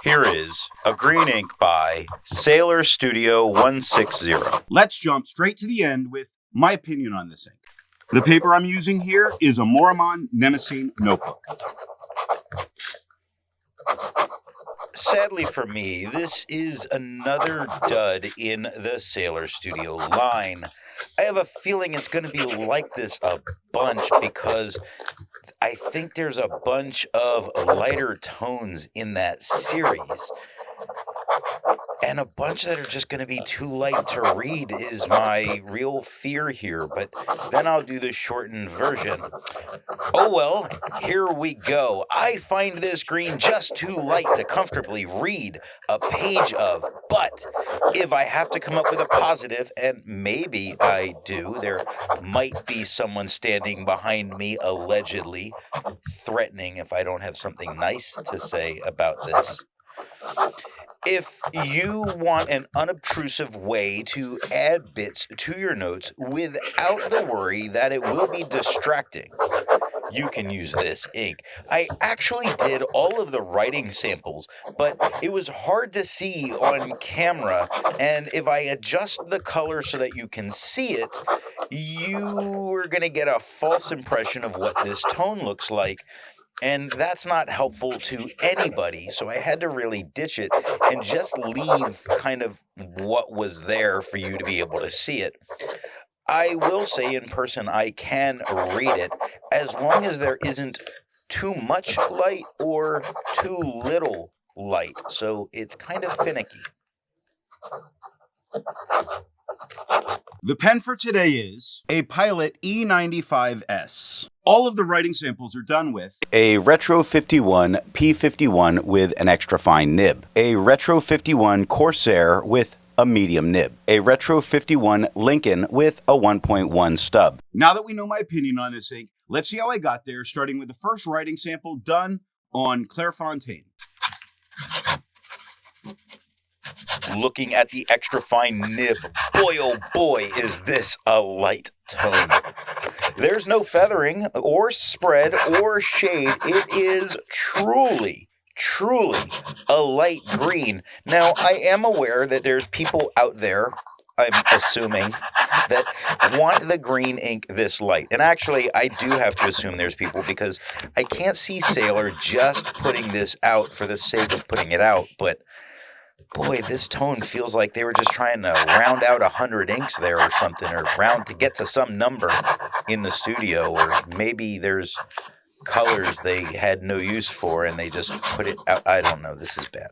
Here is a green ink by Sailor Studio 160. Let's jump straight to the end with my opinion on this ink. The paper I'm using here is a Maruman Mnemosyne Notebook. Sadly for me, this is another dud in the Sailor Studio line. I have a feeling it's going to be like this a bunch because I think there's a bunch of lighter tones in that series. And a bunch that are just going to be too light to read is my real fear here. But then I'll do the shortened version. Oh well, here we go. I find this green just too light to comfortably read a page of. But if I have to come up with a positive, and maybe I do, there might be someone standing behind me allegedly threatening if I don't have something nice to say about this. If you want an unobtrusive way to add bits to your notes without the worry that it will be distracting, you can use this ink. I actually did all of the writing samples, but it was hard to see on camera, and if I adjust the color so that you can see it, you are going to get a false impression of what this tone looks like. And that's not helpful to anybody, so I had to really ditch it and just leave kind of what was there for you to be able to see it. I will say in person I can read it as long as there isn't too much light or too little light, so it's kind of finicky. The pen for today is a Pilot E95S. All of the writing samples are done with a Retro 51 P51 with an extra fine nib, a Retro 51 Corsair with a medium nib, a Retro 51 Lincoln with a 1.1 stub. Now that we know my opinion on this ink, let's see how I got there, starting with the first writing sample done on Clairfontaine. Looking at the extra fine nib, boy oh boy is this a light tone. There's no feathering or spread or shade. It is truly a light green. Now, I am aware that there's people out there, I'm assuming, that want the green ink this light. And actually, I do have to assume there's people because I can't see Sailor just putting this out for the sake of putting it out, but boy, this tone feels like they were just trying to round out 100 inks there or something, or round to get to some number in the studio, or maybe there's colors they had no use for and they just put it out. I don't know. This is bad.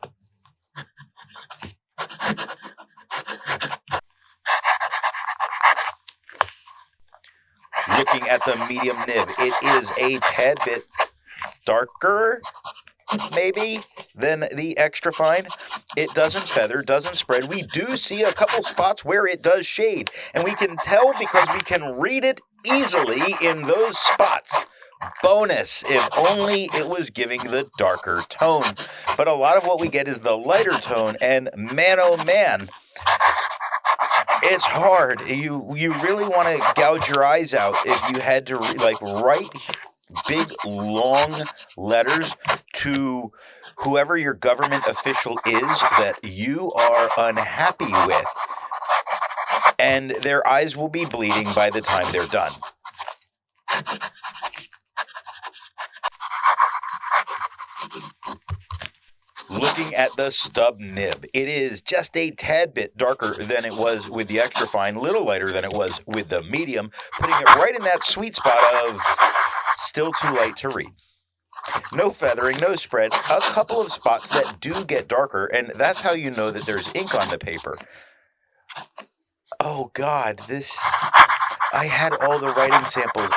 Looking at the medium nib, it is a tad bit darker, maybe, than the extra fine. It doesn't feather, doesn't spread. We do see a couple spots where it does shade, and we can tell because we can read it easily in those spots. Bonus, if only it was giving the darker tone. But a lot of what we get is the lighter tone, and man oh man, it's hard. You really want to gouge your eyes out if you had to write big, long letters to whoever your government official is that you are unhappy with. And their eyes will be bleeding by the time they're done. Looking at the stub nib, it is just a tad bit darker than it was with the extra fine, little lighter than it was with the medium, putting it right in that sweet spot of still too light to read. No feathering, no spread, a couple of spots that do get darker, and that's how you know that there's ink on the paper. Oh God, I had all the writing samples.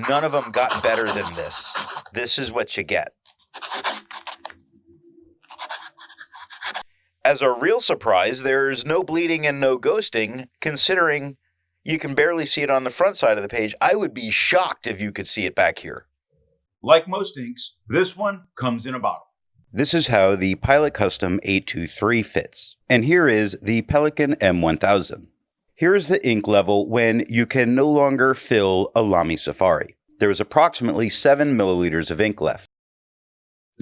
None of them got better than this. This is what you get. As a real surprise, there's no bleeding and no ghosting, considering you can barely see it on the front side of the page. I would be shocked if you could see it back here. Like most inks, this one comes in a bottle. This is how the Pilot Custom 823 fits. And here is the Pelican M1000. Here is the ink level when you can no longer fill a Lamy Safari. There is approximately 7 milliliters of ink left.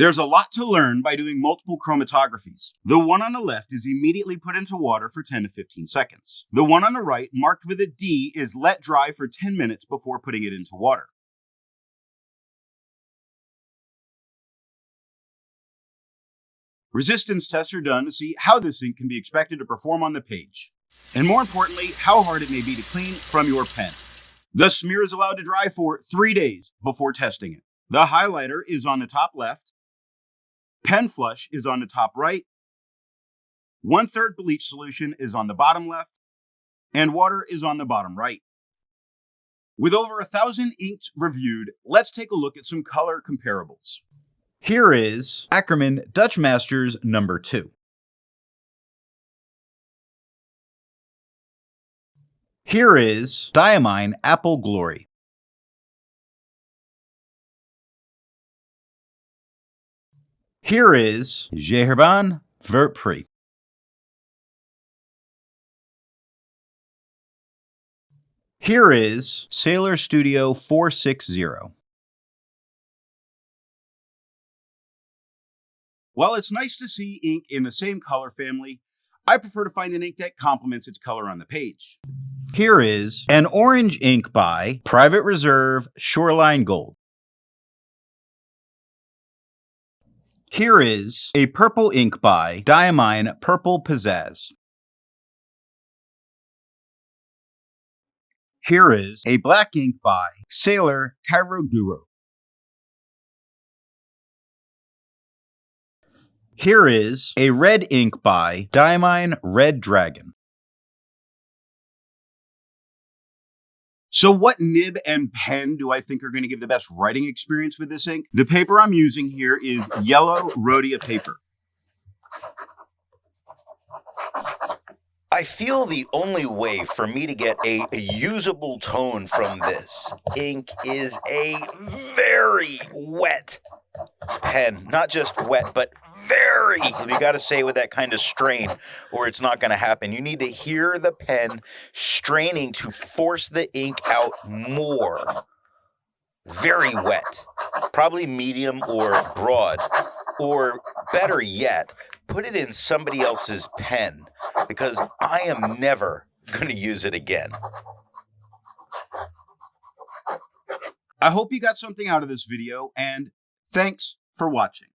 There's a lot to learn by doing multiple chromatographies. The one on the left is immediately put into water for 10 to 15 seconds. The one on the right, marked with a D, is let dry for 10 minutes before putting it into water. Resistance tests are done to see how this ink can be expected to perform on the page, and more importantly, how hard it may be to clean from your pen. The smear is allowed to dry for 3 days before testing it. The highlighter is on the top left, pen flush is on the top right, 1/3 bleach solution is on the bottom left, and water is on the bottom right. With over 1,000 inks reviewed, let's take a look at some color comparables. Here is Ackerman Dutch Masters number 2. Here is Diamine Apple Glory. Here is J.R.R. Vert Prix. Here is Sailor Studio 460. While it's nice to see ink in the same color family, I prefer to find an ink that complements its color on the page. Here is an orange ink by Private Reserve Shoreline Gold. Here is a purple ink by Diamine Purple Pizzazz. Here is a black ink by Sailor Kairoguro. Here is a red ink by Diamine Red Dragon. So what nib and pen do I think are going to give the best writing experience with this ink? The paper I'm using here is yellow Rhodia paper. I feel the only way for me to get a usable tone from this ink is a very wet pen. Not just wet, but very. You got to say with that kind of strain or it's not going to happen. You need to hear the pen straining to force the ink out more. Very wet. Probably medium or broad. Or better yet, put it in somebody else's pen because I am never going to use it again. I hope you got something out of this video, and thanks for watching.